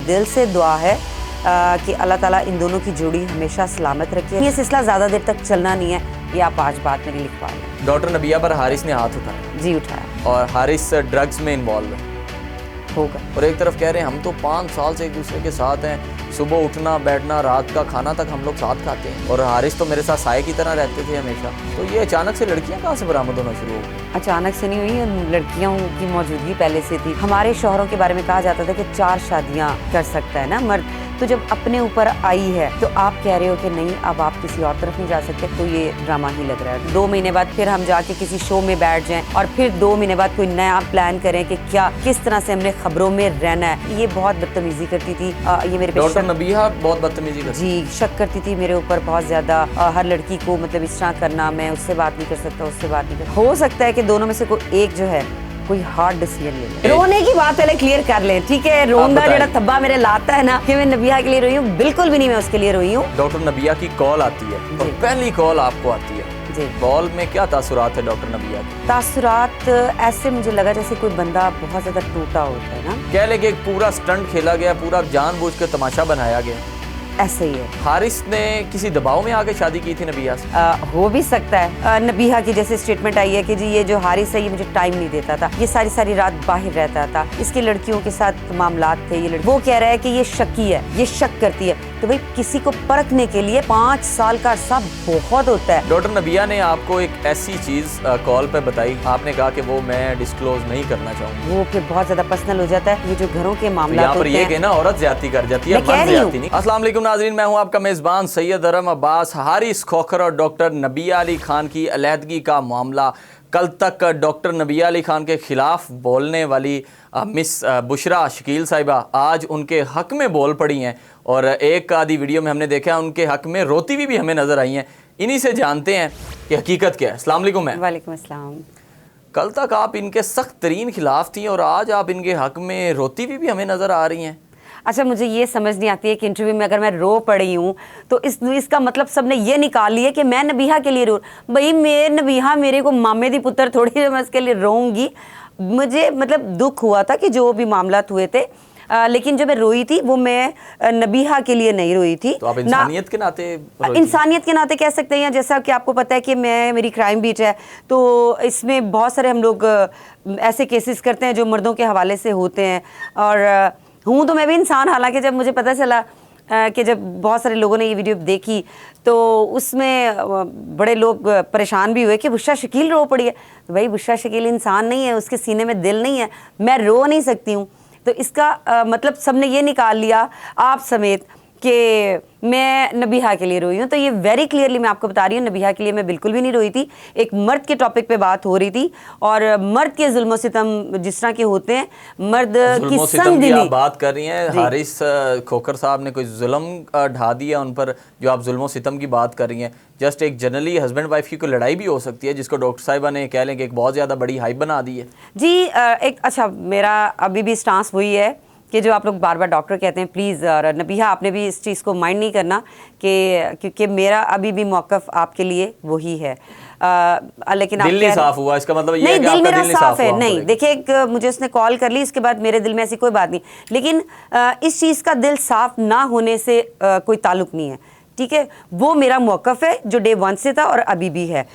दिल से दुआ है कि अल्लाह ताला इन दोनों की जोड़ी हमेशा सलामत रखे। ये सिलसिला ज़्यादा देर तक चलना नहीं है, ये आप आज बात मेरी लिखवा लें। डॉक्टर नबिया पर हारिस ने हाथ उठाया। जी उठाया। और हारिस ड्रग्स में इन्वॉल्व है होगा। और एक तरफ कह रहे हैं हम तो 5 साल से एक दूसरे के साथ हैं, सुबह उठना बैठना रात का खाना तक हम लोग साथ खाते हैं, और हारिस तो मेरे साथ साए की तरह रहते थे हमेशा। तो ये अचानक से लड़कियां कहाँ से बरामद होना शुरू हो गई? अचानक से नहीं हुई, लड़कियों की मौजूदगी पहले से थी। हमारे शौहरों के बारे में कहा जाता था कि 4 शादियाँ कर सकता है ना मर्द, तो जब अपने ऊपर आई है तो आप कह रहे हो कि नहीं अब आप किसी और तरफ नहीं जा सकते, तो ये ड्रामा ही लग रहा है। 2 महीने बाद फिर हम जाके किसी शो में बैठ जाएं और फिर 2 महीने बाद कोई नया प्लान करें कि क्या किस तरह से हमने खबरों में रहना है। ये बहुत बदतमीजी करती थी। ये मेरे पे डॉक्टर नबिया बहुत बदतमीजी करती जी शक करती थी मेरे ऊपर बहुत ज्यादा। हर लड़की को मतलब इस तरह करना, मैं उससे बात नहीं कर सकता, उससे बात नहीं कर। हो सकता है कि दोनों में से कोई एक जो है कोई हार्ड डिसीजन ले ले। रोने की बात पहले क्लियर कर ले, ठीक है? रोंदा जेड़ा थब्बा मेरे लाता है ना कि मैं नबिया के लिए रोई हूँ, बिल्कुल भी नहीं मैं उसके लिए रोई हूँ। डॉक्टर नबिया की कॉल आती है और पहली कॉल आपको आती है जी। कॉल में क्या तासुरात है डॉक्टर नबिया के? तासुरात ऐसे मुझे लगा जैसे कोई बंदा बहुत ज्यादा टूटा होता है ना, कह ले कि एक पूरा स्टंट खेला गया, पूरा जानबूझ के तमाशा बनाया गया। ऐसे ही है। हारिस ने किसी दबाव में आके शादी की थी नबिया से? हो भी सकता है। नबिया की जैसे स्टेटमेंट आई है कि जी ये जो हारिस है ये मुझे टाइम नहीं देता था, ये सारी सारी रात बाहर रहता था, इसके लड़कियों के साथ मामलात थे, ये वो कह रहा है कि ये शकी है, ये शक करती है। तो भाई किसी को परखने के लिए 5 साल का अरसा बहुत होता है। डॉक्टर नबिया ने आपको एक ऐसी चीज कॉल पे बताई, आपने कहा कि वो मैं डिस्क्लोज नहीं करना चाहूँगी। वो फिर बहुत ज्यादा पर्सनल हो जाता है। ये जो घरों के मामला यहाँ पर ये कहना औरत ज्यादती कर जाती है, मर्द ज्यादती नहीं। अस्सलाम वालेकुम नाज़रीन, मैं हूँ आपका मेजबान सैयद अरम अब्बास। हारिस खोखर और डॉक्टर नबिया अली खान की अलहदगी का मामला, कल तक डॉक्टर नबिया अली खान के खिलाफ बोलने वाली मिस बुशरा शकील साहिबा आज उनके हक में बोल पड़ी हैं, और एक आधी वीडियो में हमने देखा उनके हक में रोती हुई भी हमें नजर आई हैं। इन्हीं से जानते हैं कि हकीकत क्या है। अस्सलाम वालेकुम। मैं वालेकुम अस्सलाम। कल तक आप इनके सख्त तरीन खिलाफ थी और आज आप इनके हक में रोती हुई भी हमें नजर आ रही हैं। अच्छा, मुझे ये समझ नहीं आती है कि इंटरव्यू में अगर मैं रो पड़ी हूँ तो इसका मतलब सबने ये निकाल लिया कि मैं नबिहा के लिए रो। भाई मैं नबिहा मेरे को मामे दी पुत्र थोड़ी है, मैं उसके लिए रोऊंगी। मुझे मतलब दुख हुआ था कि जो भी मामलात हुए थे, लेकिन जब मैं रोई थी वो मैं नबिहा के लिए नहीं रोई थी। तो आप इंसानियत के नाते इंसानियत के नाते कह सकते हैं। जैसा कि आपको पता है कि मेरी क्राइम बीट है, तो इसमें बहुत सारे हम लोग ऐसे केसेस करते हैं जो मर्दों के हवाले से होते हैं। और हूँ तो मैं भी इंसान, हालांकि जब मुझे पता चला कि जब बहुत सारे लोगों ने ये वीडियो देखी तो उसमें बड़े लोग परेशान भी हुए कि बुशरा शकील रो पड़ी है। तो भाई बुशरा शकील इंसान नहीं है, उसके सीने में दिल नहीं है, मैं रो नहीं सकती हूँ। तो इसका मतलब सबने ये निकाल लिया, आप समेत, कि मैं नबिहा के लिए रोई हूँ। तो ये वेरी क्लियरली मैं आपको बता रही हूँ, नबिहा के लिए मैं बिल्कुल भी नहीं रोई थी। एक मर्द के टॉपिक पे बात हो रही थी, और मर्द के जुल्म सितम जिस तरह के होते हैं, मर्द की संगदिली आप बात कर रही हैं। हारिस खोखर साहब ने कोई जुल्म ढा दिया उन पर, जो आप जुल्म सितम की बात कर रही हैं। जस्ट एक जनरली हस्बैंड वाइफ की कोई लड़ाई भी हो सकती है, जिसको डॉक्टर साहिबा ने कह लें कि एक बहुत ज़्यादा बड़ी हाइप बना दी है जी। एक अच्छा, मेरा अभी भी स्टांस वही है कि जो आप लोग बार बार डॉक्टर कहते हैं, प्लीज़ नबिहा आपने भी इस चीज़ को माइंड नहीं करना कि क्योंकि मेरा अभी भी मौक़िफ़ आपके लिए वही है। लेकिन दिल नहीं साफ हुआ, इसका मतलब ये नहीं, है कि दिल मेरा साफ है। हुआ नहीं देखिए, मुझे उसने कॉल कर ली, इसके बाद मेरे दिल में ऐसी कोई बात नहीं। लेकिन इस चीज़ का दिल साफ ना होने से कोई ताल्लुक़ नहीं है, ठीक है? वो मेरा मौक़िफ़ है जो डे 1 से था और अभी भी है।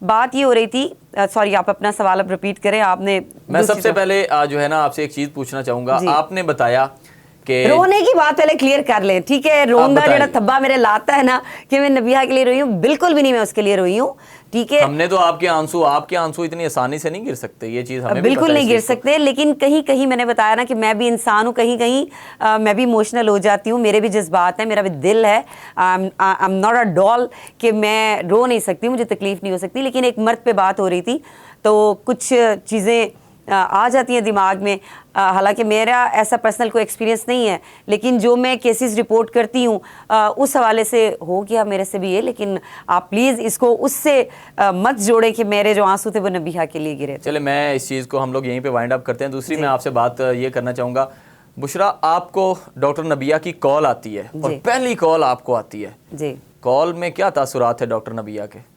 बात ये हो रही थी, सॉरी आप अपना सवाल अब रिपीट करें। आपने, मैं सबसे पहले जो है ना आपसे एक चीज़ पूछना चाहूँगा। आपने बताया कि रोने की बात पहले क्लियर कर लें, ठीक है? रोंदा जेड़ा थब्बा मेरे लाता है ना कि मैं नबिहा के लिए रोई हूँ, बिल्कुल भी नहीं मैं उसके लिए रोई हूँ, ठीक है? हमने तो आपके आंसू इतनी आसानी से नहीं गिर सकते, ये चीज़ हमें बिल्कुल नहीं गिर सकते। लेकिन कहीं कहीं मैंने बताया ना कि मैं भी इंसान हूँ, कहीं कहीं मैं भी इमोशनल हो जाती हूँ, मेरे भी जज्बात हैं, मेरा भी दिल है। I am not a doll कि मैं रो नहीं सकती, मुझे तकलीफ नहीं हो सकती। लेकिन एक मर्द पे बात हो रही थी तो कुछ चीज़ें आ जाती हैं दिमाग में। हालांकि मेरा ऐसा पर्सनल कोई एक्सपीरियंस नहीं है, लेकिन जो मैं केसेस रिपोर्ट करती हूँ उस हवाले से हो गया मेरे से भी ये। लेकिन आप प्लीज़ इसको उससे मत जोड़ें कि मेरे जो आंसू थे वो नबिहा के लिए गिरे। चले, मैं इस चीज़ को हम लोग यहीं पे वाइंड अप करते हैं। दूसरी मैं आपसे बात ये करना चाहूँगा, बुशरा आपको डॉक्टर नबिया की कॉल आती है और पहली कॉल आपको आती है जी, कॉल में क्या तासुरात है डॉक्टर नबिया के?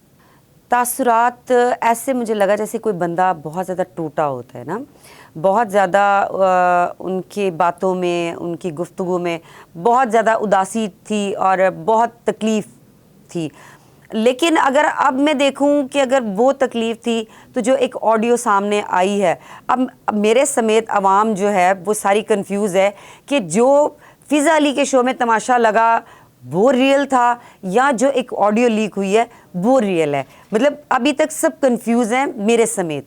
तासुरात ऐसे मुझे लगा जैसे कोई बंदा बहुत ज़्यादा टूटा होता है ना, बहुत ज़्यादा उनकी बातों में, उनकी गुफ्तगू में बहुत ज़्यादा उदासी थी और बहुत तकलीफ़ थी। लेकिन अगर अब मैं देखूं कि अगर वो तकलीफ़ थी तो जो एक ऑडियो सामने आई है, अब मेरे समेत आवाम जो है वो सारी कंफ्यूज है कि जो फ़िज़ा अली के शो में तमाशा लगा वो रियल था या जो एक ऑडियो लीक हुई है वो रियल है। मतलब अभी तक सब कंफ्यूज हैं मेरे समेत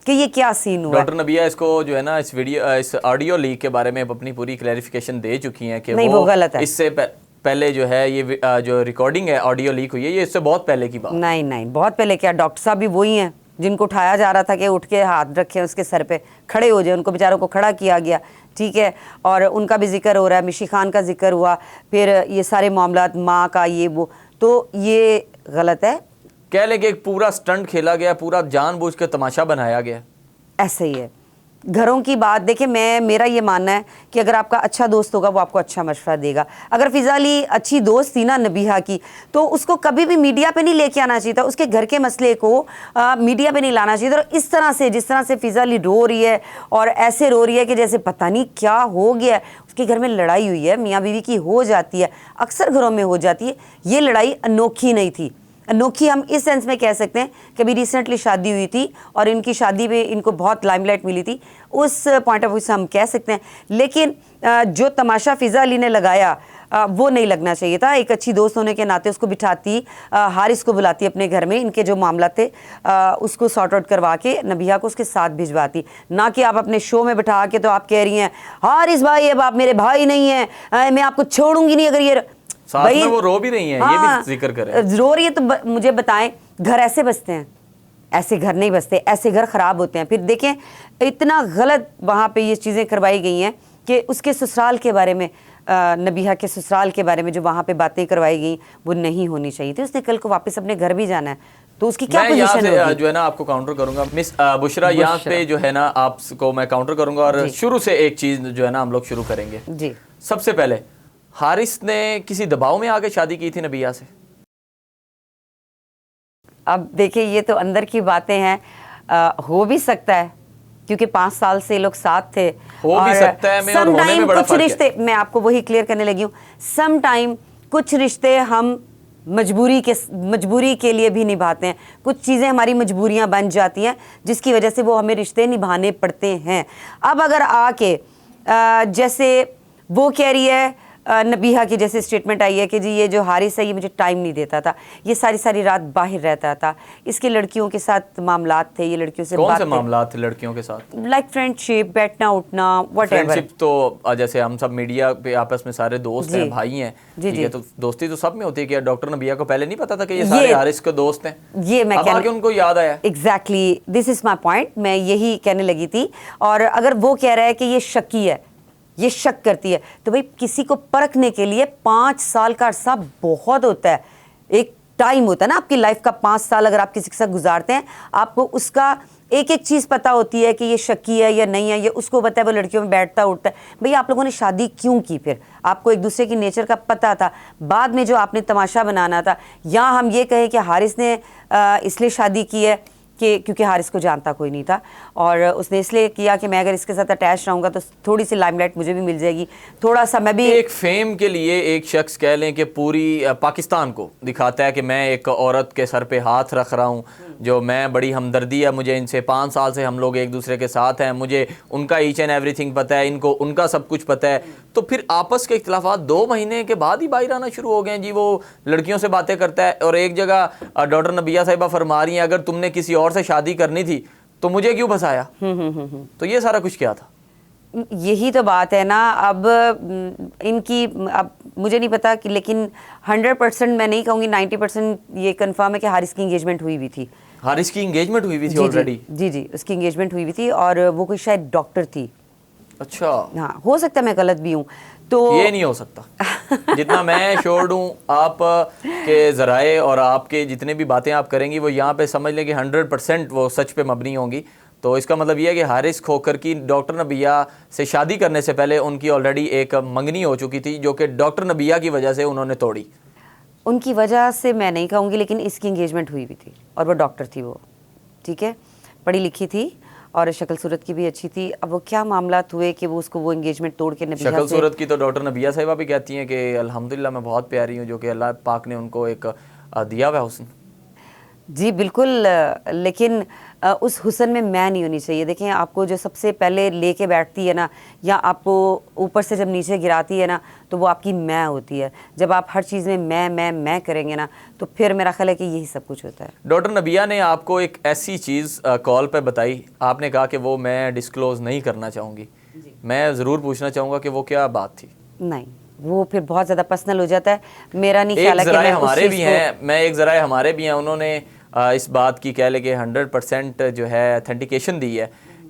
कि ये क्या सीन हुआ। डॉक्टर नबिया इसको जो है ना इस ऑडियो लीक के बारे में अपनी पूरी क्लैरिफिकेशन दे चुकी हैं कि नहीं, वो गलत है। इससे पहले जो है ये जो रिकॉर्डिंग है ऑडियो लीक हुई है ये इससे बहुत पहले की बात। नहीं, बहुत पहले क्या, डॉक्टर साहब भी वही हैं जिनको उठाया जा रहा था कि उठ के हाथ रखे उसके सर पे, खड़े हो जाए, उनको बेचारों को खड़ा किया गया, ठीक है। और उनका भी जिक्र हो रहा है, मिशी खान का जिक्र हुआ, फिर ये सारे मामलात माँ का ये वो, तो ये गलत है। कह लें कि एक पूरा स्टंट खेला गया, पूरा जानबूझ के तमाशा बनाया गया। ऐसे ही है। घरों की बात देखिए, मेरा ये मानना है कि अगर आपका अच्छा दोस्त होगा वो आपको अच्छा मशवरा देगा। अगर फ़िज़ा अली अच्छी दोस्त थी ना नबीहा की, तो उसको कभी भी मीडिया पे नहीं लेके आना चाहिए था, उसके घर के मसले को मीडिया पे नहीं लाना चाहिए था। और इस तरह से, जिस तरह से फ़िज़ा अली रो रही है और ऐसे रो रही है कि जैसे पता नहीं क्या हो गया है, उसके घर में लड़ाई हुई है, मियाँ बीवी की हो जाती है, अक्सर घरों में हो जाती है। ये लड़ाई अनोखी नहीं थी। अनोखी हम इस सेंस में कह सकते हैं कि अभी रिसेंटली शादी हुई थी और इनकी शादी में इनको बहुत लाइमलाइट मिली थी, उस पॉइंट ऑफ व्यू से हम कह सकते हैं। लेकिन जो तमाशा फ़िज़ा अली ने लगाया वो नहीं लगना चाहिए था। एक अच्छी दोस्त होने के नाते उसको बिठाती, हारिस को बुलाती अपने घर में, इनके जो मामला थे उसको सॉर्ट आउट करवा के नबीहा को उसके साथ भिजवाती, ना कि आप अपने शो में बिठा के तो आप कह रही हैं हारिस भाई अब आप मेरे भाई नहीं हैं, मैं आपको छोड़ूंगी नहीं। अगर ये साथ में वो रो भी रही हैं, ये भी जिक्र करें। रो रही है तो मुझे बताएं, घर ऐसे बसते हैं? ऐसे घर नहीं बसते, ऐसे घर ख़राब होते हैं। फिर देखें इतना गलत वहाँ पे ये चीज़ें करवाई गई हैं कि उसके ससुराल के बारे में, नबीहा के ससुराल के बारे में जो वहाँ पे बातें करवाई गई वो नहीं होनी चाहिए थी। उसने कल को वापस अपने घर भी जाना है, तो उसकी क्या पोजीशन होगी? जो है ना आपको काउंटर करूंगा मिस बुशरा, यहाँ पे जो है ना आपको मैं काउंटर करूंगा और शुरू से एक चीज़ जो है ना हम लोग शुरू करेंगे जी। सबसे पहले, हारिस ने किसी दबाव में आके शादी की थी नबिया से? अब देखिए ये तो अंदर की बातें हैं, हो भी सकता है क्योंकि 5 साल से लोग साथ थे। हो भी सकता है में और होने में बड़ा कुछ रिश्ते, मैं आपको वही क्लियर करने लगी हूँ, सम टाइम कुछ रिश्ते हम मजबूरी के लिए भी निभाते हैं। कुछ चीज़ें हमारी मजबूरियां बन जाती हैं जिसकी वजह से वो हमें रिश्ते निभाने पड़ते हैं। अब अगर आके जैसे वो कह रही है, नबीहा की जैसे स्टेटमेंट आई है कि जी ये जो हारिस है ये मुझे टाइम नहीं देता था, ये सारी सारी रात बाहर रहता था, इसके लड़कियों के साथ मामलात थे, ये लड़कियों से कौन से मामलात थे लड़कियों के साथ? लाइक फ्रेंडशिप, बैठना उठना, व्हाटएवर। फ्रेंडशिप तो जैसे हम सब मीडिया पे आपस में सारे दोस्त हैं, भाई हैं, ठीक है, तो दोस्ती तो सब में होती है। कि डॉक्टर नबिया को पहले नहीं पता था कि ये सारे हारिस के दोस्त हैं? ये मैं आगे उनको याद आया। Exactly, this is my point, मैं यही कहने लगी थी। और अगर वो कह रहा है कि ये शक्की है, ये शक करती है, तो भाई किसी को परखने के लिए 5 साल का अरसा बहुत होता है। एक टाइम होता है ना आपकी लाइफ का, 5 साल अगर आप किसी के साथ गुजारते हैं, आपको उसका एक एक चीज़ पता होती है कि ये शक्की है या नहीं है, ये उसको पता है, वो लड़कियों में बैठता उठता है। भैया आप लोगों ने शादी क्यों की? फिर आपको एक दूसरे की नेचर का पता था, बाद में जो आपने तमाशा बनाना था, या हम ये कहें कि हारिस ने इसलिए शादी की है कि क्योंकि हारिस को जानता कोई नहीं था और उसने इसलिए किया कि मैं अगर इसके साथ अटैच रहूँगा तो थोड़ी सी लाइमलाइट मुझे भी मिल जाएगी, थोड़ा सा मैं भी एक फेम के लिए एक शख्स कह लें कि पूरी पाकिस्तान को दिखाता है कि मैं एक औरत के सर पे हाथ रख रहा हूँ, जो मैं बड़ी हमदर्दी है मुझे इनसे, 5 साल से हम लोग एक दूसरे के साथ हैं, मुझे उनका ईच एंड एवरीथिंग पता है, इनको उनका सब कुछ पता है। तो फिर आपस के इख्तिलाफात 2 महीने के बाद ही बाहर आना शुरू हो गए जी। वो लड़कियों से बातें करता है और एक जगह डॉक्टर नबिया साहिबा फरमा रही हैं अगर तुमने किसी और से शादी करनी थी तो मुझे क्यों फंसाया? तो ये सारा कुछ क्या था? यही तो बात है ना। अब इनकी, अब मुझे नहीं पता कि, लेकिन 100% मैं नहीं कहूँगी, 90% ये कंफर्म है कि हारिस की एंगेजमेंट हुई हुई थी। हारिस की एंगेजमेंट हुई हुई थी ऑलरेडी? जी, उसकी एंगेजमेंट हुई हुई थी और वो कोई शायद डॉक्टर थी। अच्छा, हाँ, हो सकता है मैं गलत भी हूँ। तो ये नहीं हो सकता। जितना मैं श्योर हूँ आप के ज़राए और आपके जितने भी बातें आप करेंगी वो यहाँ पे समझ लें कि 100% वो सच पे मबनी होंगी। तो इसका मतलब ये है कि हारिस खोकर की डॉक्टर नबिया से शादी करने से पहले उनकी ऑलरेडी एक मंगनी हो चुकी थी, जो कि डॉक्टर नबिया की वजह से उन्होंने तोड़ी। उनकी वजह से मैं नहीं कहूँगी, लेकिन इसकी एंगेजमेंट हुई भी थी और वो डॉक्टर थी, वो ठीक है, पढ़ी लिखी थी और शक्ल सूरत की भी अच्छी थी। अब वो क्या मामला हुए कि वो उसको वो एंगेजमेंट तोड़ के नबिया शक्ल से सूरत की तो डॉक्टर नबिया साहिबा भी कहती हैं कि अल्हम्दुलिल्लाह मैं बहुत प्यारी हूँ, जो कि अल्लाह पाक ने उनको एक दिया हुआ है हुस्न। जी बिल्कुल, लेकिन उस हुस्न में मैं नहीं होनी चाहिए। देखें, आपको जो सबसे पहले लेके बैठती है ना, या आपको ऊपर से जब नीचे गिराती है ना, तो वो आपकी मैं होती है। जब आप हर चीज़ में मैं करेंगे ना, तो फिर मेरा ख्याल है कि यही सब कुछ होता है। डॉक्टर नबिया ने आपको एक ऐसी चीज़ कॉल पे बताई, आपने कहा कि वो मैं डिस्क्लोज नहीं करना चाहूँगी। मैं ज़रूर पूछना चाहूँगा कि वो क्या बात थी? नहीं, वो फिर बहुत ज़्यादा पर्सनल हो जाता है। मेरा नहीं एक ख्याल है कि ज़राए मैं उस हमारे चीज़ भी को हैं, मैं एक ज़राए हमारे भी हैं, उन्होंने इस बात की कह लें कि 100% जो है ऑथेंटिकेशन दी है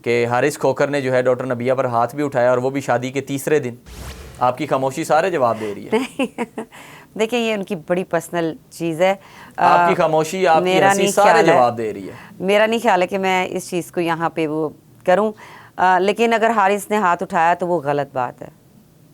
कि हारिस खोखर ने जो है डॉक्टर नबिया पर हाथ भी उठाया, और वो भी शादी के तीसरे दिन। आपकी खामोशी सारे जवाब दे रही है। देखिए, ये उनकी बड़ी पर्सनल चीज़ है। आपकी खामोशी, आपकी मेरा हंसी नहीं सारे ख्याल है, जवाब दे रही है। मेरा नहीं ख्याल है कि मैं इस चीज़ को यहाँ पे वो करूँ। लेकिन अगर हारिस ने हाथ उठाया तो वो गलत बात है।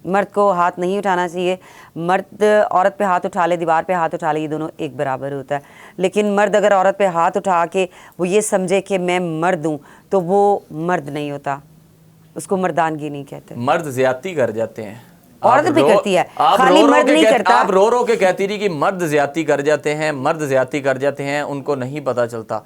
मर्द को हाथ नहीं उठाना चाहिए। मर्द औरत पे हाथ उठा ले, दीवार पे हाथ उठा ले, ये दोनों एक बराबर होता है। लेकिन मर्द अगर औरत पे हाथ उठा के वो ये समझे कि मैं मर्द हूँ, तो वो मर्द नहीं होता, उसको मर्दानगी नहीं कहते। मर्द ज्यादती कर जाते हैं, औरत भी करती है, खाली मर्द नहीं करता। आप रो रो के कहती रही कि मर्द ज्यादती कर जाते हैं, मर्द ज्यादती कर जाते हैं, उनको नहीं पता चलता।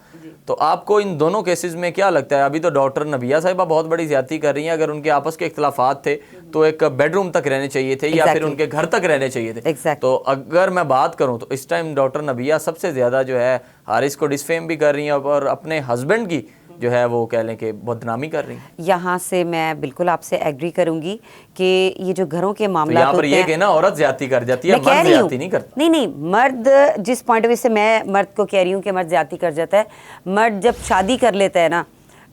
तो आपको इन दोनों केसेस में क्या लगता है? अभी तो डॉक्टर नबिया साहिबा बहुत बड़ी ज्यादती कर रही हैं। अगर उनके आपस के इख्तलाफात थे तो एक बेडरूम तक रहने चाहिए थे, या फिर उनके घर तक रहने चाहिए थे। तो अगर मैं बात करूं तो इस टाइम डॉक्टर नबिया सबसे ज़्यादा जो है हारिस को डिसफेम भी कर रही हैं, और अपने हस्बैंड की जो है वो कह लें कि बदनामी कर रही हैं। यहाँ से मैं बिल्कुल आपसे एग्री करूंगी कि ये जो घरों के मामला यहाँ पर ये कहना औरत ज्यादती कर जाती है, मर्द ज्यादती नहीं करता। नहीं, मर्द, जिस पॉइंट ऑफ व्यू से मैं मर्द को कह रही हूँ कि मर्द ज्यादती कर जाता है। मर्द जब शादी कर लेता है ना,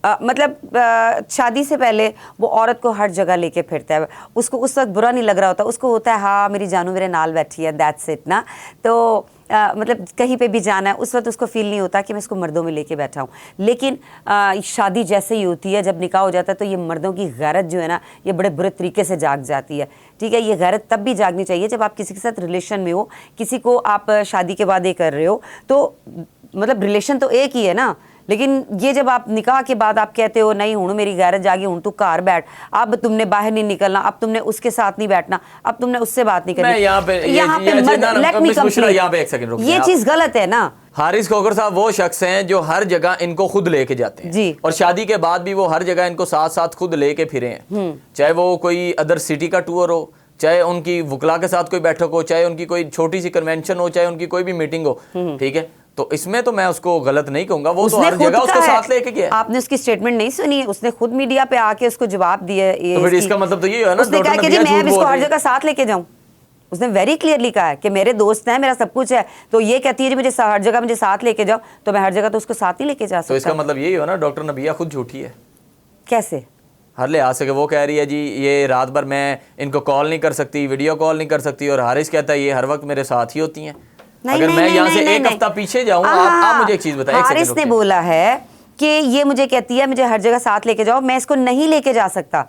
मतलब शादी से पहले वो औरत को हर जगह लेके फिरता है। उसको उस वक्त बुरा नहीं लग रहा होता, उसको होता है हाँ मेरी जानू मेरे नाल बैठी है, दैट्स इट ना। तो मतलब कहीं पे भी जाना है, उस वक्त उसको फील नहीं होता कि मैं इसको मर्दों में लेके बैठा हूँ। लेकिन शादी जैसे ही होती है, जब निकाह हो जाता है, तो ये मर्दों की गैरत जो है ना, ये बड़े बुरे तरीके से जाग जाती है। ठीक है, ये गैरत तब भी जागनी चाहिए जब आप किसी के साथ रिलेशन में हो, किसी को आप शादी के बाद ये कर रहे हो, तो मतलब रिलेशन तो एक ही है ना। लेकिन ये जब आप निकाह के बाद आप कहते हो नहीं हूँ मेरी गैरत जागी, हूँ तू घर बैठ, अब तुमने बाहर नहीं निकलना, अब तुमने उसके साथ नहीं बैठना, अब तुमने उससे बात नहीं करनी। यहाँ पे ये चीज गलत है ना। हारिस खोखर साहब वो शख्स हैं जो हर जगह इनको खुद लेके जाते हैं जी, और शादी के बाद भी वो हर जगह इनको साथ साथ खुद लेके फिरे हैं। चाहे वो कोई अदर सिटी का टूर हो, चाहे उनकी वकला के साथ कोई बैठक हो, चाहे उनकी कोई छोटी सी कन्वेंशन हो, चाहे उनकी कोई भी मीटिंग हो। ठीक है, तो इसमें तो मैं उसको गलत नहीं कहूंगा, वो तो हर जगह उसको साथ लेके गया। आपने उसकी स्टेटमेंट नहीं सुनी? उसने खुद मीडिया पे आके उसको जवाब दिया। तो फिर इसका मतलब तो ये है ना, उसने कहा कि जी मैं इसको हर जगह साथ लेके जाऊं। उसने वेरी क्लियरली कहा है कि मेरे दोस्त हैं, मेरा सब कुछ है। तो ये कहती है जी मुझे हर जगह मुझे साथ लेके जाओ, तो मैं हर जगह तो उसको साथ ही लेके जा सकता। तो इसका मतलब यही हो ना, डॉक्टर नबिया खुद झूठी है। कैसे? हर लिहाज से वो कह रही है जी ये रात भर मैं इनको कॉल नहीं कर सकती, वीडियो कॉल नहीं कर सकती, और हारिस कहता है ये हर वक्त मेरे साथ ही होती हैं। अगर मैं यहाँ से एक हफ्ता पीछे जाऊँ, आप मुझे एक चीज बताएं। हारिस ने बोला है कि ये मुझे कहती है मुझे हर जगह साथ लेके जाओ, मैं इसको नहीं लेके जा सकता।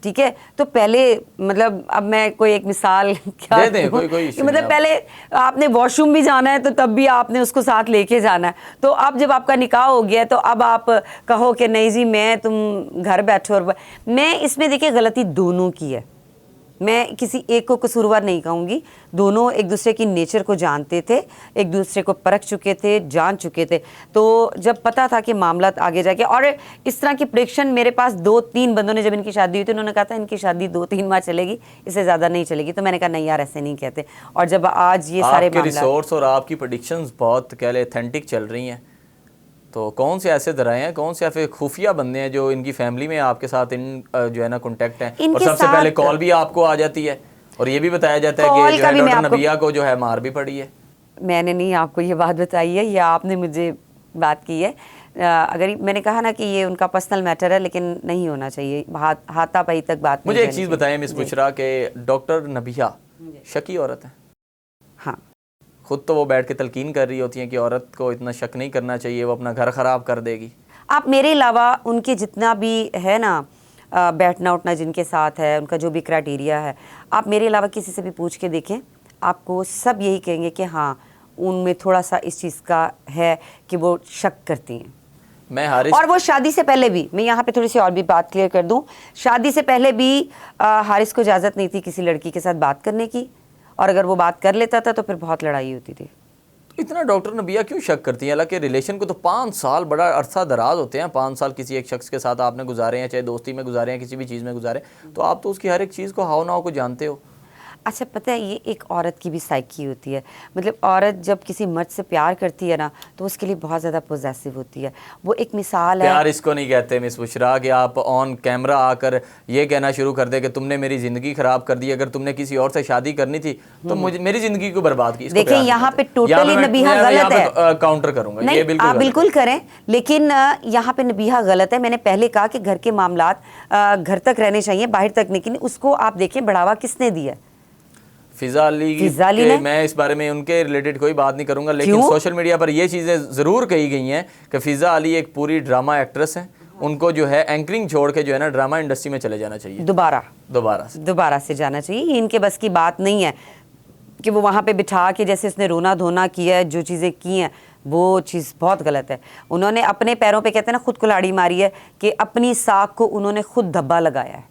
ठीक है, तो पहले मतलब अब मैं कोई एक मिसाल क्या दे दें, कोई मतलब पहले आपने वॉशरूम भी जाना है तो तब भी आपने उसको साथ लेके जाना है। तो अब जब आपका निकाह हो गया तो अब आप कहो कि नहीं जी मैं तुम घर बैठो। और मैं इसमें देखिए गलती दोनों की है, मैं किसी एक को कसूरवार नहीं कहूँगी। दोनों एक दूसरे की नेचर को जानते थे, एक दूसरे को परख चुके थे, जान चुके थे। तो जब पता था कि मामला आगे जाके, और इस तरह की प्रेडिक्शन मेरे पास 2-3 बंदों ने जब इनकी शादी हुई थी, उन्होंने कहा था इनकी शादी 2-3 माह चलेगी, इससे ज़्यादा नहीं चलेगी। तो मैंने कहा नहीं यार ऐसे नहीं कहते। और जब आज ये सारे रिसोर्स और आपकी प्रेडिक्शंस बहुत कह ले ऑथेंटिक चल रही हैं, तो कौन से ऐसे दराए हैं, कौन से ऐसे खुफिया बंदे हैं जो इनकी फैमिली में आपके साथ इन जो है ना कांटेक्ट हैं, और सबसे पहले कॉल भी आपको आ जाती है, और ये भी बताया जाता है कि जो है डॉक्टर नबिया को जो है मार भी पड़ी है? मैंने नहीं आपको ये बात बताई है, या आपने मुझे बात की है। अगर मैंने कहा ना कि ये उनका पर्सनल मैटर है, लेकिन नहीं होना चाहिए, हाथापाई तक बात। मुझे एक चीज़ बताएं मिस बुशरा के डॉक्टर नबिया शकी औरत है? हाँ, खुद तो वो बैठ के तलकीन कर रही होती हैं कि औरत को इतना शक नहीं करना चाहिए, वो अपना घर ख़राब कर देगी। आप मेरे अलावा उनके जितना भी है ना बैठना उठना जिनके साथ है, उनका जो भी क्राइटेरिया है, आप मेरे अलावा किसी से भी पूछ के देखें, आपको सब यही कहेंगे कि हाँ उनमें थोड़ा सा इस चीज़ का है कि वो शक करती हैं। मैं हारिस, और वो शादी से पहले भी, मैं यहाँ पे थोड़ी सी और भी बात क्लियर कर दूं, शादी से पहले भी हारिस को इजाज़त नहीं थी किसी लड़की के साथ बात करने की, और अगर वो बात कर लेता था तो फिर बहुत लड़ाई होती थी। इतना डॉक्टर नबिया क्यों शक करती हैं? हालांकि रिलेशन को तो 5 साल बड़ा अरसा दराज होते हैं। 5 साल किसी एक शख्स के साथ आपने गुजारे हैं, चाहे दोस्ती में गुजारे हैं, किसी भी चीज़ में गुजारे, तो आप तो उसकी हर एक चीज़ को हाव नाव को जानते हो। अच्छा, पता है ये एक औरत की भी साइकी होती है। मतलब औरत जब किसी मर्द से प्यार करती है ना तो उसके लिए बहुत ज़्यादा पोजेसिव होती है। वो एक मिसाल है। प्यार इसको नहीं कहते मिस बुशरा कि आप ऑन कैमरा आकर ये कहना शुरू कर दे कि तुमने मेरी ज़िंदगी ख़राब कर दी, अगर तुमने किसी और से शादी करनी थी तो मुझे मेरी ज़िंदगी को बर्बाद की। देखिए यहाँ पे टोटली नबीहा गलत है। काउंटर करूंगा, ये बिल्कुल आप बिल्कुल करें, लेकिन यहाँ पे नबीहा गलत है। मैंने पहले कहा कि घर के मामलात घर तक रहने चाहिए, बाहर तक नहीं। लेकिन उसको आप देखें बढ़ावा किसने दिया? फिजा अली ने। मैं इस बारे में उनके रिलेटेड कोई बात नहीं करूंगा, लेकिन सोशल मीडिया पर ये चीज़ें ज़रूर कही गई हैं कि फिजा अली एक पूरी ड्रामा एक्ट्रेस हैं, उनको जो है एंकरिंग छोड़ के जो है ना ड्रामा इंडस्ट्री में चले जाना चाहिए। दोबारा से जाना चाहिए। ये इनके बस की बात नहीं है कि वो वहाँ पे बिठा के जैसे उसने रोना धोना किया है, जो चीज़ें की हैं वो चीज़ बहुत गलत है। उन्होंने अपने पैरों पे कहते हैं ना खुद कुल्हाड़ी मारी है कि अपनी साख को उन्होंने खुद धब्बा लगाया है।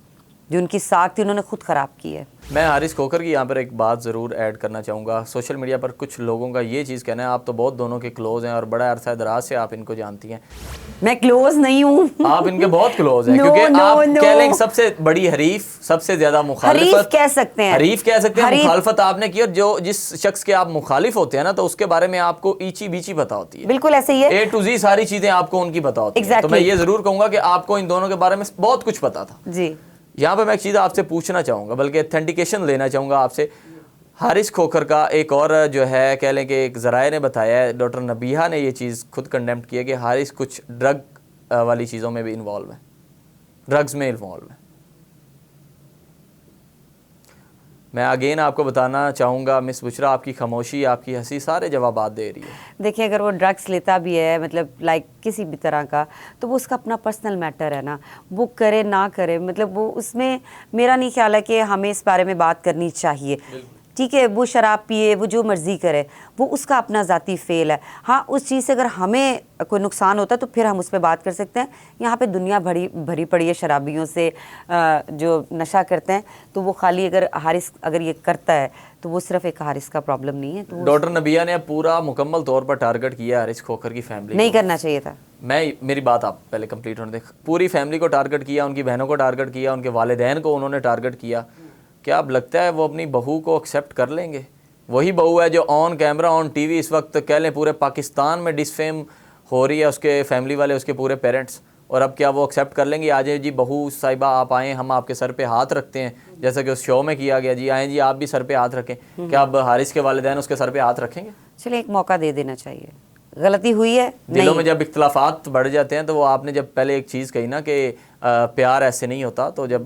जो उनकी साख थी उन्होंने खुद ख़राब की है। मैं हारिस खोखर की यहाँ पर एक बात ज़रूर ऐड करना चाहूँगा। सोशल मीडिया पर कुछ लोगों का ये चीज़ कहना है, आप तो बहुत दोनों के क्लोज़ हैं और बड़ा अरसा दराज से आप इनको जानती हैं। मैं क्लोज नहीं हूँ। आप इनके बहुत क्लोज हैं, क्योंकि आप कह लेंगे सबसे बड़ी हरीफ, सबसे ज्यादा मुखालिफत हरीफ कह सकते हैं। मुखालिफत आपने की, और जो जिस शख्स के आप मुखालिफ होते हैं ना तो उसके बारे में आपको ईची बीची पता होती है। बिल्कुल ऐसे ही है। A to Z सारी चीजें आपको उनकी पता होती है। तो मैं ये जरूर कहूंगा कि आपको इन दोनों के बारे में बहुत कुछ पता था जी। यहाँ पे मैं एक चीज़ आपसे पूछना चाहूँगा, बल्कि ऑथेंटिकेशन लेना चाहूँगा आपसे। हारिस खोखर का एक और जो है कह लें कि एक ज़राए ने बताया है, डॉक्टर नबीहा ने ये चीज़ खुद कंडेम्प्ट किया कि हारिस कुछ ड्रग वाली चीज़ों में भी इन्वॉल्व है, ड्रग्स में इन्वॉल्व है। मैं अगेन आपको बताना चाहूँगा मिस बुशरा, आपकी खामोशी, आपकी हंसी सारे जवाबात दे रही है। देखिए अगर वो ड्रग्स लेता भी है, मतलब लाइक किसी भी तरह का, तो वो उसका अपना पर्सनल मैटर है ना, वो करे ना करे, मतलब वो उसमें मेरा नहीं ख्याल है कि हमें इस बारे में बात करनी चाहिए। ठीक है, वो शराब पिए, वो जो मर्ज़ी करे, वो उसका अपना ज़ाती फ़ेल है। हाँ, उस चीज़ से अगर हमें कोई नुकसान होता है तो फिर हम उस पर बात कर सकते हैं। यहाँ पे दुनिया भरी पड़ी है शराबियों से जो नशा करते हैं, तो वो खाली अगर हारिस अगर ये करता है तो वो सिर्फ एक हारिस का प्रॉब्लम नहीं है। तो डॉक्टर नबिया ने पूरा मुकम्मल तौर पर टारगेट किया हारिस खोखर की फैमिली। नहीं करना चाहिए था। मेरी बात आप पहले कंप्लीट होने दें। पूरी फैमिली को टारगेट किया, उनकी बहनों को टारगेट किया, उनके वालिदैन को उन्होंने टारगेट किया। क्या अब लगता है वो अपनी बहू को एक्सेप्ट कर लेंगे? वही बहू है जो ऑन कैमरा ऑन टीवी इस वक्त कह लें पूरे पाकिस्तान में डिसफेम हो रही है, उसके फैमिली वाले, उसके पूरे पेरेंट्स। और अब क्या वो एक्सेप्ट कर लेंगे? आज जी बहू साहिबा आप आएँ, हम आपके सर पे हाथ रखते हैं, जैसा कि उस शो में किया गया, जी आएँ जी आप भी सर पे हाथ रखें। क्या अब हारिस के वालिदैन उसके सर पे हाथ रखेंगे? चलिए एक मौका दे देना चाहिए। गलती हुई है, दिलों में जब इख्तलाफात बढ़ जाते हैं तो वो आपने जब पहले एक चीज़ कही ना कि प्यार ऐसे नहीं होता, तो जब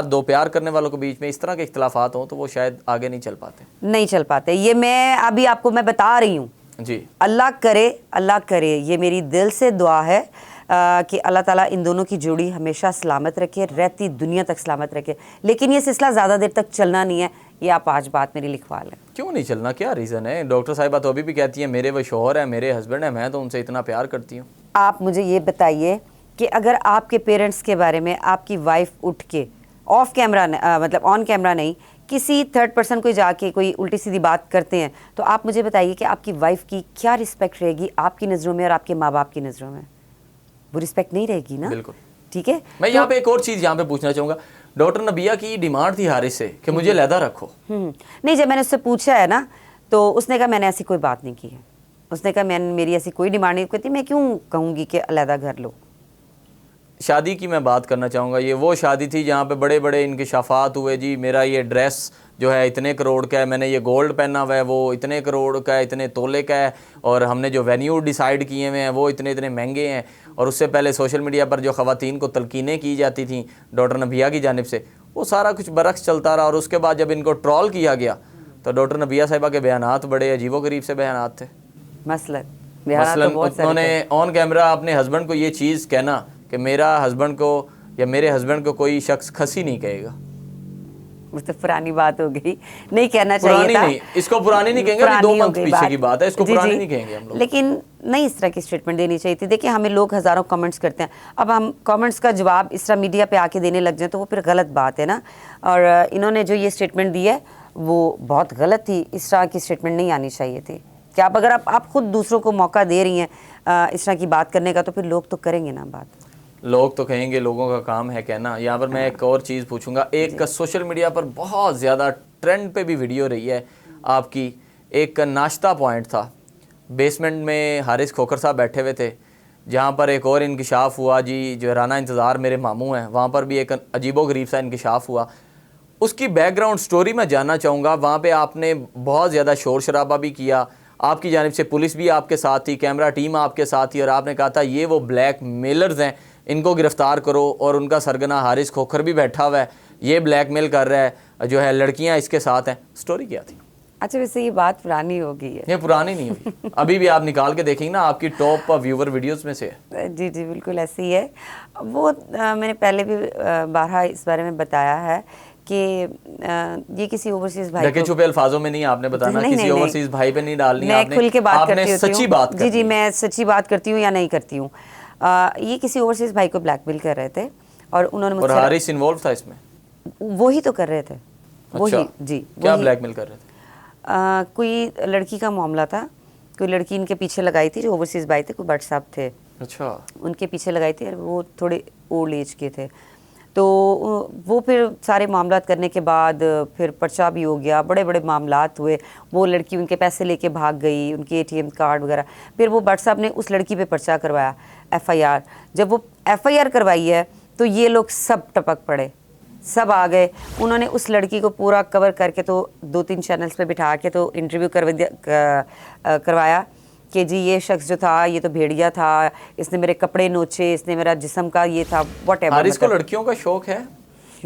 दो प्यार करने वालों के बीच में इस तरह के इख्तलाफात हों तो वो शायद आगे नहीं चल पाते। ये मैं अभी आपको मैं बता रही हूँ जी। अल्लाह करे, ये मेरी दिल से दुआ है कि अल्लाह ताला इन दोनों की जोड़ी हमेशा सलामत रखे, रहती दुनिया तक सलामत रखे। लेकिन ये सिलसिला ज़्यादा देर तक चलना नहीं है, ये आप आज बात मेरी लिखवा लें। क्यों नहीं चलना? क्या रीज़न है? डॉक्टर साहिबा तो अभी भी कहती हैं मेरे वो शोहर है, मेरे हस्बैंड है, मैं तो उनसे इतना प्यार करती हूँ। आप मुझे ये बताइए कि अगर आपके पेरेंट्स के बारे में आपकी वाइफ उठ के ऑफ कैमरा मतलब ऑन कैमरा नहीं, किसी थर्ड पर्सन को जाके कोई उल्टी सीधी बात करते हैं, तो आप मुझे बताइए कि आपकी वाइफ की क्या रिस्पेक्ट रहेगी आपकी नज़रों में और आपके माँ बाप की नज़रों में? वो रिस्पेक्ट नहीं रहेगी ना। बिल्कुल ठीक है। मैं यहाँ पे एक और चीज़ यहाँ पे पूछना चाहूँगा। डॉक्टर नबिया की डिमांड थी हारिस से कि मुझे लहदा रखो। नहीं, जब मैंने उससे पूछा है ना तो उसने कहा मैंने ऐसी कोई बात नहीं की है। उसने कहा मेरी ऐसी कोई डिमांड नहीं करती, मैं क्यों कहूँगी कि अलहदा घर लो। शादी की मैं बात करना चाहूँगा। ये वो शादी थी जहाँ पे बड़े बड़े इंकिशाफात हुए, जी मेरा ये ड्रेस जो है इतने करोड़ का है, मैंने ये गोल्ड पहना हुआ है वो इतने करोड़ का है, इतने तोले का है, और हमने जो वेन्यू डिसाइड किए हुए हैं वो इतने इतने महंगे हैं। और उससे पहले सोशल मीडिया पर जो ख़वातीन को तलकीनें की जाती थी डॉक्टर नबिया की जानिब से, वो सारा कुछ बरक्स चलता रहा। और उसके बाद जब इनको ट्रॉल किया गया तो डॉक्टर नबिया साहिबा के बयानात बड़े अजीबोगरीब से बयानात थे। मसलन उन्होंने ऑन कैमरा अपने हस्बैंड को ये चीज़ कहना कि मेरा हस्बैंड को या मेरे हस्बैंड को कोई शख्स खसी नहीं कहेगा। वो तो पुरानी बात हो गई, नहीं कहना चाहिए पुरानी था। नहीं, इसको पुरानी नहीं कहेंगे, अभी पुरानी 2 हो मंथ गई पीछे की बात है, इसको जी, पुरानी जी। नहीं कहेंगे हम लोग। लेकिन नहीं इस तरह की स्टेटमेंट देनी चाहिए थी। देखिए हमें लोग हज़ारों कमेंट्स करते हैं, अब हम कमेंट्स का जवाब इस तरह मीडिया पे आके देने लग जाए तो वो फिर गलत बात है ना। और इन्होंने जो ये स्टेटमेंट दी है वो बहुत गलत थी, इस तरह की स्टेटमेंट नहीं आनी चाहिए थी। कि आप अगर आप खुद दूसरों को मौका दे रही हैं इस तरह की बात करने का, तो फिर लोग तो करेंगे ना बात। लोग तो कहेंगे, लोगों का काम है कहना। यहाँ पर मैं एक और चीज़ पूछूंगा, एक सोशल मीडिया पर बहुत ज़्यादा ट्रेंड पे भी वीडियो रही है आपकी, एक नाश्ता पॉइंट था, बेसमेंट में हारिस खोखर साहब बैठे हुए थे, जहाँ पर एक और इंकशाफ हुआ जी, जो राना इंतज़ार मेरे मामू हैं, वहाँ पर भी एक अजीबोगरीब सा इंकशाफ हुआ। उसकी बैकग्राउंड स्टोरी मैं जानना चाहूँगा। वहाँ पे आपने बहुत ज़्यादा शोर शराबा भी किया, आपकी जानिब से पुलिस भी आपके साथ थी, कैमरा टीम आपके साथ थी, और आपने कहा था ये वो ब्लैक मेलर्स हैं, इनको गिरफ्तार करो, और उनका सरगना हारिस खोखर भी बैठा हुआ है, ये ब्लैकमेल कर रहा है, जो है लड़कियां इसके साथ हैं। स्टोरी क्या थी? अच्छा, वैसे ये बात पुरानी हो गई है। ये पुरानी नहीं हुई, अभी भी आप निकाल के देखेंगे ना, आपकी टॉप व्यूवर वीडियोस में से है। जी जी बिल्कुल ऐसी ही है वो। मैंने पहले भी बारहा इस बारे में बताया है कि ये किसी ओवरसीज भाई ढके छुपे अल्फाजों में नहीं आपने बताना, नहीं, किसी नहीं, ओवरसीज भाई पे नहीं डालनी, मैं आपने खुल के बात आपने करती सच्ची हूँ। बात जी जी, करनी। मैं सच्ची बात करती हूँ या नहीं करती हूँ। ये किसी ओवरसीज भाई को ब्लैकमेल कर रहे थे और उन्होंने और मुझसे हारिस इन्वॉल्व था इसमें? वही तो कर रहे थे, वही अच्छा, जी। क्या वही ब्लैकमेल कर रहे थे? कोई लड़की का मामला था, कोई लड़की इनके पीछे लगाई थी, जो ओवरसीज भाई थे, कोई भट्ट साहब थे, अच्छा, उनके पीछे लगाई थी, और वो थोड़े ओल्ड एज के थे। तो वो फिर सारे मामलात करने के बाद फिर पर्चा भी हो गया, बड़े बड़े मामलात हुए। वो लड़की उनके पैसे लेके भाग गई, उनके ATM कार्ड वगैरह। फिर वो भट्ट साहब ने उस लड़की पे पर्चा करवाया, FIR। जब वो FIR करवाई है तो ये लोग सब टपक पड़े, सब आ गए। उन्होंने उस लड़की को पूरा कवर करके तो 2-3 चैनल्स पे बिठा के तो इंटरव्यू करवाया कि जी ये शख्स जो था ये तो भेड़िया था, इसने मेरे कपड़े नोचे, इसने मेरा जिस्म का ये था, व्हाटएवर। हारिस को लड़कियों का शौक है?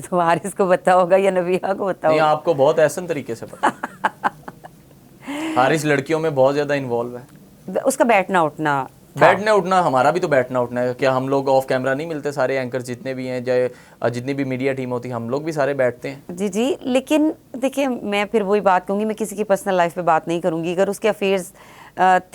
तो हारिस को पता होगा या नबिया को पता नहीं, होगा? आपको बहुत ऐसा तरीके से पता है। हारिस लड़कियों में बहुत ज्यादा इन्वॉल्व है। उसका बैठना उठना था। बैठने उठना, हमारा भी तो बैठना उठना है। क्या हम लोग ऑफ कैमरा नहीं मिलते? सारे एंकर जितने भी हैं, चाहे जितनी भी मीडिया टीम होती है, हम लोग भी सारे बैठते हैं। जी जी, लेकिन देखिए मैं फिर वही बात कहूँगी, मैं किसी की पर्सनल लाइफ पे बात नहीं करूँगी। अगर उसके अफेयर्स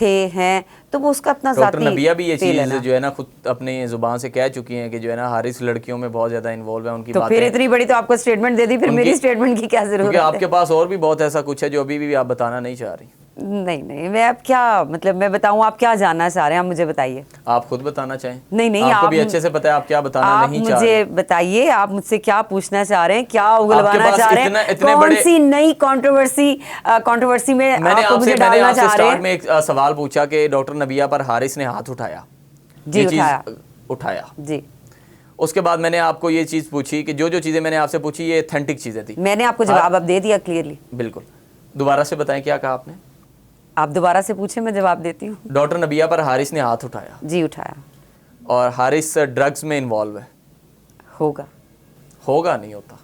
थे हैं तो वो उसका अपना डॉक्टर जाती नबिया भी ये फेल है चीज़ ना। जो है ना खुद अपनी जुबान से कह चुकी हैं कि जो है ना हारिस लड़कियों में बहुत ज्यादा इन्वॉल्व है। उनकी तो फिर इतनी बड़ी तो आपको स्टेटमेंट दे दी, फिर मेरी स्टेटमेंट की क्या जरूरत क्योंकि है? आपके पास और भी बहुत ऐसा कुछ है जो अभी भी आप बताना नहीं चाह रही। नहीं नहीं, मैं अब क्या मतलब मैं बताऊं, आप क्या जानना चाह रहे हैं, आप मुझे बताइए। आप खुद बताना चाहें? नहीं नहीं, आपको आप भी अच्छे से पता है आप क्या बताना आप नहीं चाह रहे। मुझे बताइए, आप मुझसे क्या पूछना चाह रहे हैं, क्या उगलवाना पास चाह रहे हैं, इतने कौन बड़े- सी नई कंट्रोवर्सी में मैंने आपको मुझे आपसे डालना चाह रहे स्टार्ट हैं? में एक सवाल पूछा कि डॉक्टर नबिया पर हारिस ने हाथ उठाया। जी, ये चीज़ उठाया। जी, उसके बाद मैंने आपको ये चीज़ पूछी कि जो जो चीज़ें मैंने आपसे पूछी ये ऑथेंटिक चीज़ें थी। मैंने आपको जवाब अब दे दिया क्लियरली। बिल्कुल, दोबारा से बताएं क्या कहा आपने? आप दोबारा से पूछे, मैं जवाब देती हूँ। डॉक्टर नबिया पर हारिस ने हाथ उठाया जी, उठाया। और हारिस ड्रग्स में इन्वॉल्व है। होगा नहीं होता,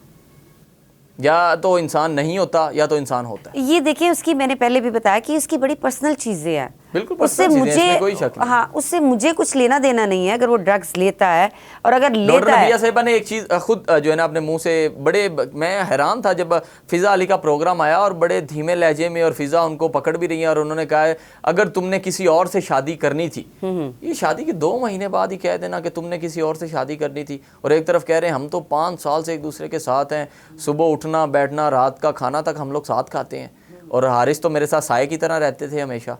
या तो इंसान नहीं होता या तो इंसान होता है। ये देखिए, उसकी मैंने पहले भी बताया कि उसकी बड़ी पर्सनल चीजें हैं। बिल्कुल उससे पर्सनल चीज़ें हैं, मुझे इसमें कोई शक नहीं। हाँ, उससे मुझे कुछ लेना देना नहीं है अगर वो ड्रग्स लेता है, और अगर डॉक्टर लेता है। नबिया साहिबा ने एक चीज़ खुद जो है ना अपने मुंह से मैं हैरान था जब फिज़ा अली का प्रोग्राम आया और बड़े धीमे लहजे में और फिज़ा उनको पकड़ भी रही है और उन्होंने कहा है अगर तुमने किसी और से शादी करनी थी, ये शादी के 2 महीने बाद ही कह देना कि तुमने किसी और से शादी करनी थी, और एक तरफ कह रहे हैं हम तो 5 साल से एक दूसरे के साथ हैं, सुबह उठना बैठना रात का खाना तक हम लोग साथ खाते हैं, और हारिस तो मेरे साथ साए की तरह रहते थे हमेशा।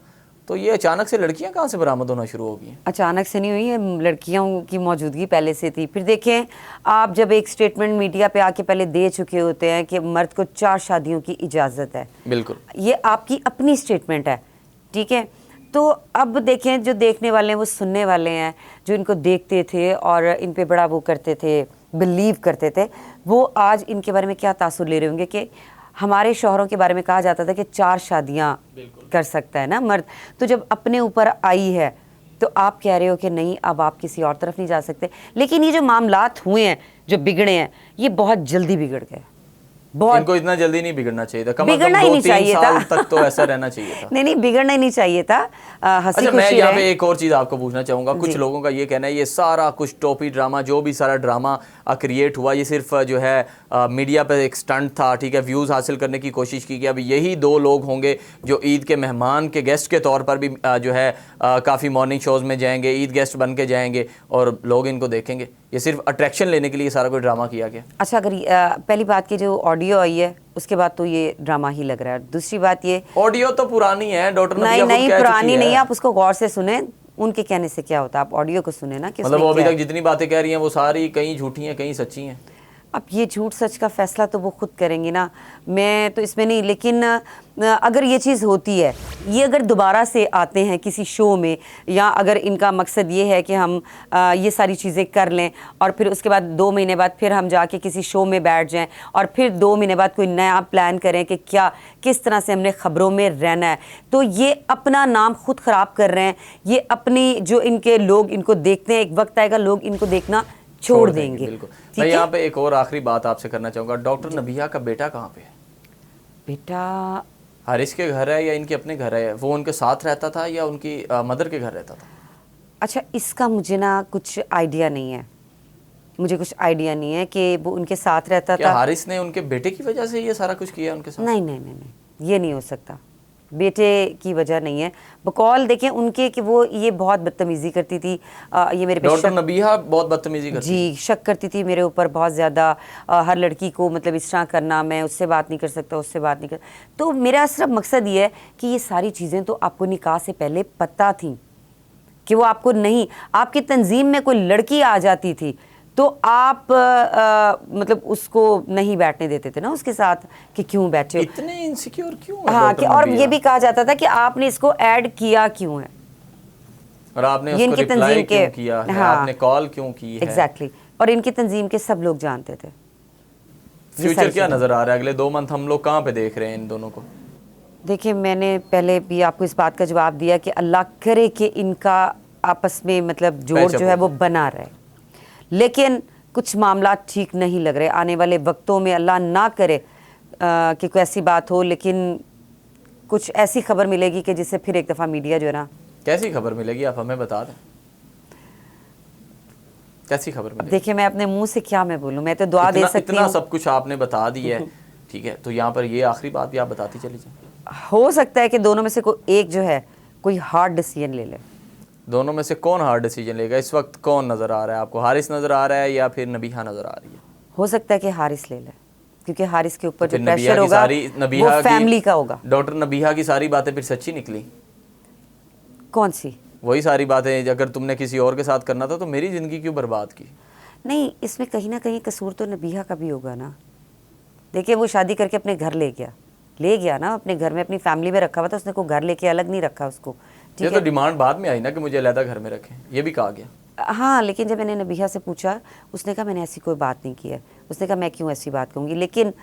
तो ये अचानक से लड़कियां कहाँ से बरामद होना शुरू हो गई हैं? अचानक से नहीं हुई है, लड़कियों की मौजूदगी पहले से थी। फिर देखें, आप जब एक स्टेटमेंट मीडिया पे आके पहले दे चुके होते हैं कि मर्द को 4 शादियों की इजाज़त है, बिल्कुल, ये आपकी अपनी स्टेटमेंट है, ठीक है। तो अब देखें, जो देखने वाले हैं वो सुनने वाले हैं, जो इनको देखते थे और इन पे बड़ा वो करते थे, बिलीव करते थे, वो आज इनके बारे में क्या तासुर ले रहे होंगे कि हमारे शौहरों के बारे में कहा जाता था कि 4 शादियां कर सकता है ना मर्द। तो जब अपने ऊपर आई है तो आप कह रहे हो कि नहीं, अब आप किसी और तरफ नहीं जा सकते। लेकिन ये जो मामलात हुए हैं, जो बिगड़े हैं, ये बहुत जल्दी बिगड़ गए। बहुत इनको इतना जल्दी नहीं बिगड़ना चाहिए था, कम से बिगड़ना कम ही नहीं 2-3 चाहिए साल था। तक तो ऐसा रहना चाहिए था। नहीं, बिगड़ना ही नहीं चाहिए था। हंसी अच्छा, मैं खुशी यहाँ रहे। पे एक और चीज़ आपको पूछना चाहूँगा। कुछ जी। लोगों का ये कहना है ये सारा कुछ टोपी ड्रामा, जो भी सारा ड्रामा क्रिएट हुआ, ये सिर्फ जो है मीडिया पे एक स्टंट था, ठीक है, व्यूज़ हासिल करने की कोशिश की कि अब यही 2 लोग होंगे जो ईद के मेहमान के गेस्ट के तौर पर भी जो है काफ़ी मॉर्निंग शोज़ में जाएंगे, ईद गेस्ट बन के जाएंगे और लोग इनको देखेंगे। ये सिर्फ अट्रैक्शन लेने के लिए सारा कोई ड्रामा किया गया। अच्छा, अगर पहली बात की जो ऑडियो आई है उसके बाद तो ये ड्रामा ही लग रहा है। दूसरी बात ये, ऑडियो तो पुरानी है, डॉक्टर नहीं नहीं पुरानी नहीं है, आप उसको गौर से सुने, उनके कहने से क्या होता है, आप ऑडियो को सुने ना कि मतलब वो अभी तक जितनी बातें कह रही हैं वो सारी कहीं झूठी हैं कहीं सच्ची हैं। अब ये झूठ सच का फैसला तो वो खुद करेंगी ना, मैं तो इसमें नहीं। लेकिन अगर ये चीज़ होती है, ये अगर दोबारा से आते हैं किसी शो में, या अगर इनका मकसद ये है कि हम ये सारी चीज़ें कर लें और फिर उसके बाद 2 महीने बाद फिर हम जाके किसी शो में बैठ जाएं और फिर 2 महीने बाद कोई नया प्लान करें कि क्या किस तरह से हमने ख़बरों में रहना है, तो ये अपना नाम खुद ख़राब कर रहे हैं। ये अपनी जो इनके लोग इनको देखते हैं, एक वक्त आएगा लोग इनको देखना छोड़ देंगे। बिल्कुल। मैं यहाँ पे एक और आखिरी बात आपसे करना चाहूँगा, डॉक्टर नबिया का बेटा कहाँ पे है? बेटा हारिस के घर है या इनके अपने घर है? वो उनके साथ रहता था या उनकी मदर के घर रहता था? अच्छा, इसका मुझे ना कुछ आइडिया नहीं है, मुझे कुछ आइडिया नहीं है कि वो उनके साथ रहता क्या था। हारिस ने उनके बेटे की वजह से ये सारा कुछ किया उनके साथ? नहीं नहीं नहीं नहीं, ये नहीं हो सकता, बेटे की वजह नहीं है। बकौल देखें उनके कि वो ये बहुत बदतमीज़ी करती थी, ये मेरे पे डॉक्टर नबिया बहुत बदतमीजी करती जी शक करती थी मेरे ऊपर बहुत ज़्यादा। हर लड़की को मतलब इस तरह करना, मैं उससे बात नहीं कर सकता, उससे बात नहीं कर। तो मेरा सिर्फ मकसद ये है कि ये सारी चीज़ें तो आपको निकाह से पहले पता थी कि वो आपको नहीं, आपकी तंजीम में कोई लड़की आ जाती थी तो आप मतलब उसको नहीं बैठने देते थे ना उसके साथ कि क्यों बैठे हो, इतने इनसिक्योर क्यों है हाँ, डॉक्टर कि और नबिया? ये भी कहा जाता था कि आपने इसको ऐड किया क्यों है और आपने ये उसको इनकी रिप्लाई तंजीम क्यों के, किया है? हाँ, आपने कॉल क्यों की है? एग्जैक्टली। और इनकी तंजीम के सब लोग जानते थे। ये फ्यूचर सारी क्या चीज़ें। नजर आ रहा है अगले 2 मंथ हम लोग कहाँ पे देख रहे हैं इन दोनों को? देखिए, मैंने पहले भी आपको इस बात का जवाब दिया कि अल्लाह करे कि इनका आपस में मतलब जोड़ पैचअप जो है हो वो बना रहे, लेकिन कुछ मामला ठीक नहीं लग रहे। आने वाले वक्तों में अल्लाह ना करे कि कोई ऐसी बात हो, लेकिन कुछ ऐसी खबर मिलेगी कि जिससे फिर एक दफ़ा मीडिया जो है ना। कैसी खबर मिलेगी आप हमें बता दें, कैसी खबर मिलेगी? देखिए, मैं अपने मुंह से क्या मैं बोलूं, मैं तो दुआ दे सकती इतना हूँ। सब कुछ आपने बता दिया है, ठीक है, तो यहाँ पर ये आखिरी बात भी आप बताती चली जाए। हो सकता है कि दोनों में से कोई एक जो है कोई हार्ड डिसीजन ले ले। दोनों में से कौन हार्ड डिसीजन लेगा इस वक्त? कौन नजर आ रहा है आपको? हारिस नजर आ रहा है या फिर नबिहा नजर आ रही है? हो सकता है कि हारिस ले ले, क्योंकि हारिस के ऊपर तो जो फिर नबिहा प्रेशर की होगा सारी वो फैमिली का होगा। डॉक्टर नबिहा की सारी बातें फिर सच्ची निकली? कौन सी? वही सारी बातें, अगर तुमने किसी और के साथ करना था तो मेरी जिंदगी क्यों बर्बाद की? नहीं, इसमें कहीं ना कहीं कसूर तो नबिहा का भी होगा ना। देखिए, वो शादी करके अपने घर ले गया ना, अपने घर में अपनी फैमिली में रखा हुआ था, उसने कोई घर लेके अलग नहीं रखा उसको, ये ठीक तो है। डिमांड बाद में आई ना कि मुझे अलहदा घर में रखें, ये भी कहा गया। हाँ, लेकिन जब मैंने नबिहा से पूछा, उसने कहा मैंने ऐसी कोई बात नहीं की है। उसने कहा मैं क्यों ऐसी बात कहूँगी, लेकिन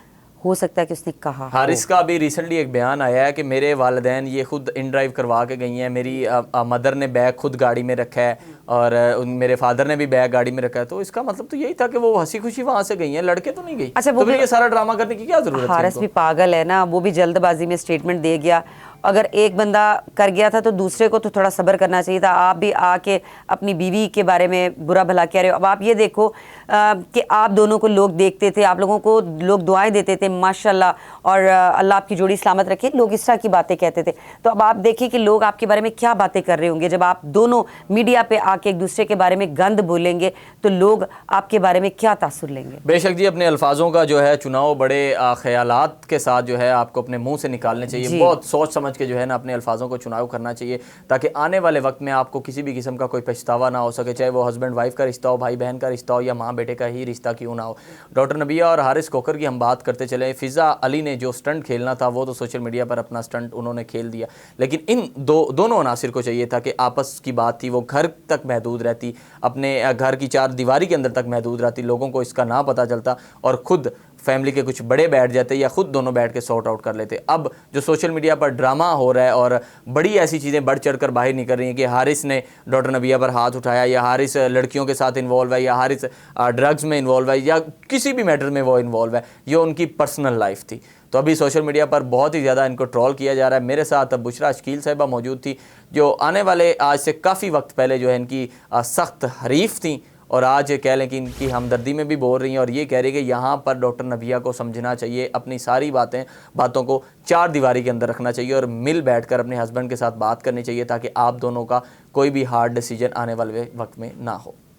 हो सकता है कि उसने कहा हो। हारिस का अभी रिसेंटली एक बयान आया है कि मेरे वालिदैन ये खुद इन ड्राइव करवा के गई हैं, मेरी मदर ने बैग खुद गाड़ी में रखा है और मेरे फादर ने भी बैग गाड़ी में रखा है। तो इसका मतलब तो यही था कि वो हंसी खुशी वहाँ से गई हैं, लड़के तो नहीं गई। अच्छा, तो फिर ये सारा ड्रामा करने की क्या जरूरत है? हारिस भी पागल है ना, वो भी जल्दबाजी में स्टेटमेंट दे गया। अगर एक बंदा कर गया था तो दूसरे को तो थोड़ा सब्र करना चाहिए था। आप भी आके अपनी बीवी के बारे में बुरा भला कह रहे हो। अब आप ये देखो कि आप दोनों को लोग देखते थे, आप लोगों को लोग दुआएं देते थे माशाल्लाह, और अल्लाह आपकी जोड़ी सलामत रखे, लोग इस तरह की बातें कहते थे। तो अब आप देखिए कि लोग आपके बारे में क्या बातें कर रहे होंगे जब आप दोनों मीडिया पे आके एक दूसरे के बारे में गंद बोलेंगे, तो लोग आपके बारे में क्या तासुर लेंगे। बेशक जी, अपने अल्फाजों का जो है चुनाव बड़े ख्यालात के साथ जो है आपको अपने मुंह से निकालने चाहिए। बहुत सोच समझ के जो है ना अपने अल्फाजों को चुनाव करना चाहिए, ताकि आने वाले वक्त में आपको किसी भी किस्म का कोई पछतावा ना हो सके, चाहे वो हस्बैंड वाइफ का रिश्ता हो, भाई बहन का रिश्ता हो, या माँ बेटे का ही रिश्ता क्यों ना हो। डॉक्टर नबिया और हारिस खोखर की हम बात करते चले। फ़िज़ा अली ने जो स्टंट खेलना था वो तो सोशल मीडिया पर अपना स्टंट उन्होंने खेल दिया, लेकिन इन दोनों अनासिर को चाहिए था कि आपस की बात थी वो घर तक महदूद रहती, अपने घर की 4 दीवारी के अंदर तक महदूद रहती, लोगों को इसका ना पता चलता और खुद फैमिली के कुछ बड़े बैठ जाते या खुद दोनों बैठ के सॉर्ट आउट कर लेते। अब जो सोशल मीडिया पर ड्रामा हो रहा है और बड़ी ऐसी चीज़ें बढ़ चढ़ कर बाहर निकल रही हैं कि हारिस ने डॉक्टर नबिया पर हाथ उठाया, या हारिस लड़कियों के साथ इन्वॉल्व है, या हारिस ड्रग्स में इन्वॉल्व है, या किसी भी मैटर में वो इन्वॉल्व है, ये उनकी पर्सनल लाइफ थी। तो अभी सोशल मीडिया पर बहुत ही ज़्यादा इनको ट्रोल किया जा रहा है। मेरे साथ बुशरा शकील साहिबा मौजूद थी, जो आने वाले आज से काफ़ी वक्त पहले जो है इनकी सख्त हरीफ थी, और आज कह लें कि इनकी हमदर्दी में भी बोल रही हैं और ये कह रही है कि यहाँ पर डॉक्टर नबिया को समझना चाहिए, अपनी सारी बातों को चार दीवारी के अंदर रखना चाहिए और मिल बैठकर अपने हस्बैंड के साथ बात करनी चाहिए ताकि आप दोनों का कोई भी हार्ड डिसीजन आने वाले वक्त में ना हो।